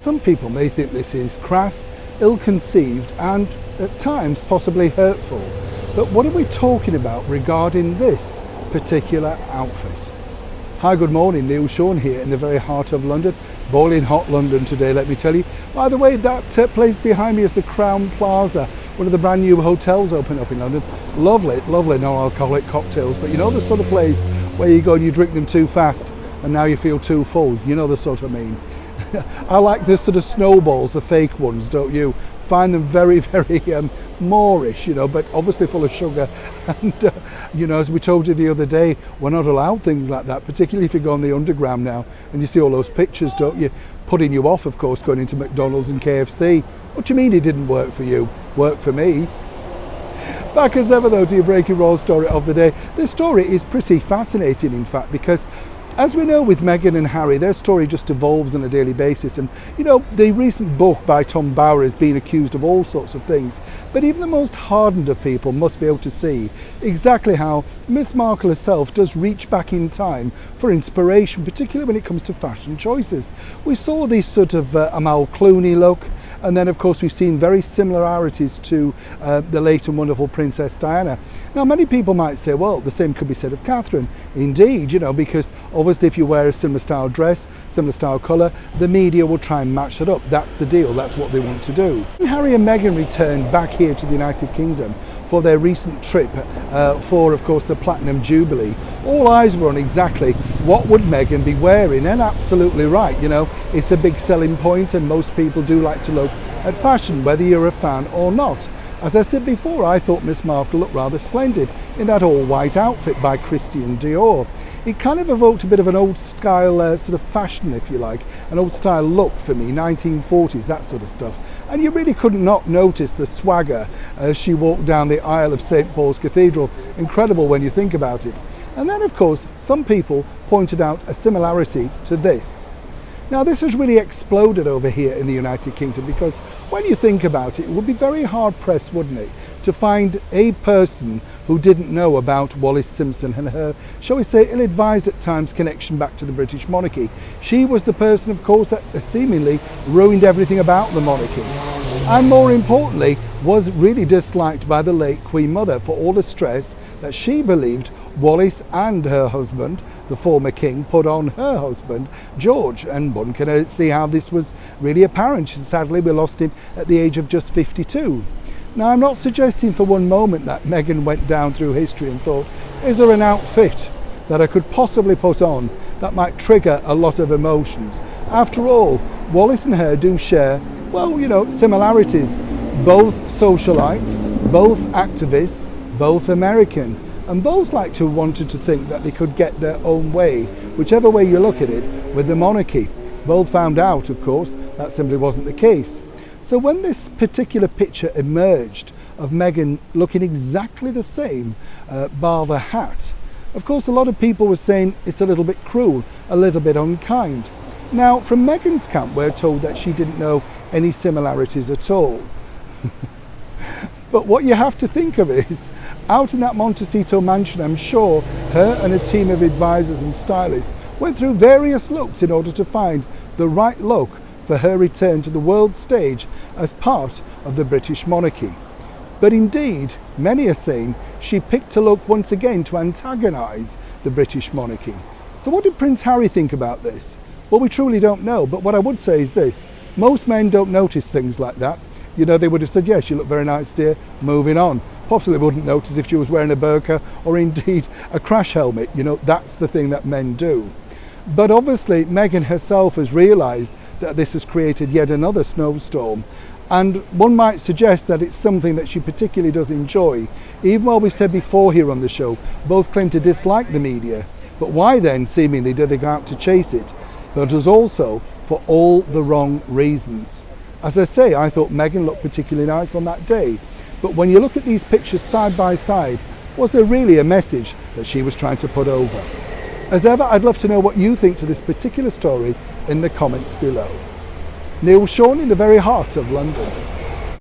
Some people may think this is crass, ill-conceived and at times possibly hurtful. But what are we talking about regarding this particular outfit? Hi, good morning, Neil Sean here in the very heart of London. Boiling hot London today, let me tell you. By the way, that place behind me is the Crown Plaza, one of the brand new hotels open up in London. Lovely, lovely non-alcoholic cocktails, but you know the sort of place where you go and you drink them too fast and now you feel too full, you know the sort of mean. I like the sort of snowballs, the fake ones, don't you? Find them very, very Moorish, you know, but obviously full of sugar. And, you know, as we told you the other day, we're not allowed things like that, particularly if you go on the underground now and you see all those pictures, don't you? Putting you off, of course, going into McDonald's and KFC. What do you mean it didn't work for you? Worked for me. Back as ever, though, to your breaking raw story of the day. This story is pretty fascinating, in fact, because as we know with Meghan and Harry, their story just evolves on a daily basis. And, you know, the recent book by Tom Bower has been accused of all sorts of things. But even the most hardened of people must be able to see exactly how Miss Markle herself does reach back in time for inspiration, particularly when it comes to fashion choices. We saw this sort of Amal Clooney look. And then, of course, we've seen very similarities to the late and wonderful Princess Diana. Now, many people might say, well, the same could be said of Catherine. Indeed, you know, because obviously if you wear a similar style dress, similar style colour, the media will try and match it up. That's the deal. That's what they want to do. When Harry and Meghan returned back here to the United Kingdom for their recent trip for, of course, the Platinum Jubilee, all eyes were on exactly what would Meghan be wearing, and absolutely right, you know, it's a big selling point and most people do like to look at fashion, whether you're a fan or not. As I said before, I thought Miss Markle looked rather splendid in that all-white outfit by Christian Dior. It kind of evoked a bit of an old-style sort of fashion, if you like, an old-style look for me, 1940s, that sort of stuff. And you really couldn't not notice the swagger as she walked down the aisle of St. Paul's Cathedral. Incredible when you think about it. And then, of course, some people pointed out a similarity to this. Now, this has really exploded over here in the United Kingdom because when you think about it, it would be very hard-pressed, wouldn't it, to find a person who didn't know about Wallis Simpson and her, shall we say, ill-advised at times connection back to the British monarchy. She was the person, of course, that seemingly ruined everything about the monarchy. And more importantly, was really disliked by the late Queen Mother for all the stress that she believed Wallis and her husband, the former king, put on her husband, George. And one can see how this was really apparent. Sadly, we lost him at the age of just 52. Now, I'm not suggesting for one moment that Meghan went down through history and thought, is there an outfit that I could possibly put on that might trigger a lot of emotions? After all, Wallis and her do share, well, you know, similarities. Both socialites, both activists, both American, and both like to wanted to think that they could get their own way, whichever way you look at it, with the monarchy. Both found out, of course, that simply wasn't the case. So when this particular picture emerged of Meghan looking exactly the same, bar the hat, of course a lot of people were saying it's a little bit cruel, a little bit unkind. Now, from Meghan's camp, we're told that she didn't know any similarities at all. But what you have to think of is, out in that Montecito mansion, I'm sure her and a team of advisors and stylists went through various looks in order to find the right look for her return to the world stage as part of the British monarchy. But indeed, many are saying she picked a look once again to antagonise the British monarchy. So what did Prince Harry think about this? Well, we truly don't know, but what I would say is this. Most men don't notice things like that. You know, they would have said, yes, you look very nice, dear, moving on. Possibly wouldn't notice if she was wearing a burqa or indeed a crash helmet. You know, that's the thing that men do. But obviously, Meghan herself has realised that this has created yet another snowstorm. And one might suggest that it's something that she particularly does enjoy. Even while we said before here on the show, both claim to dislike the media. But why then, seemingly, do they go out to chase it? But it was also for all the wrong reasons. As I say, I thought Meghan looked particularly nice on that day. But when you look at these pictures side by side, was there really a message that she was trying to put over? As ever, I'd love to know what you think to this particular story in the comments below. Neil Sean in the very heart of London.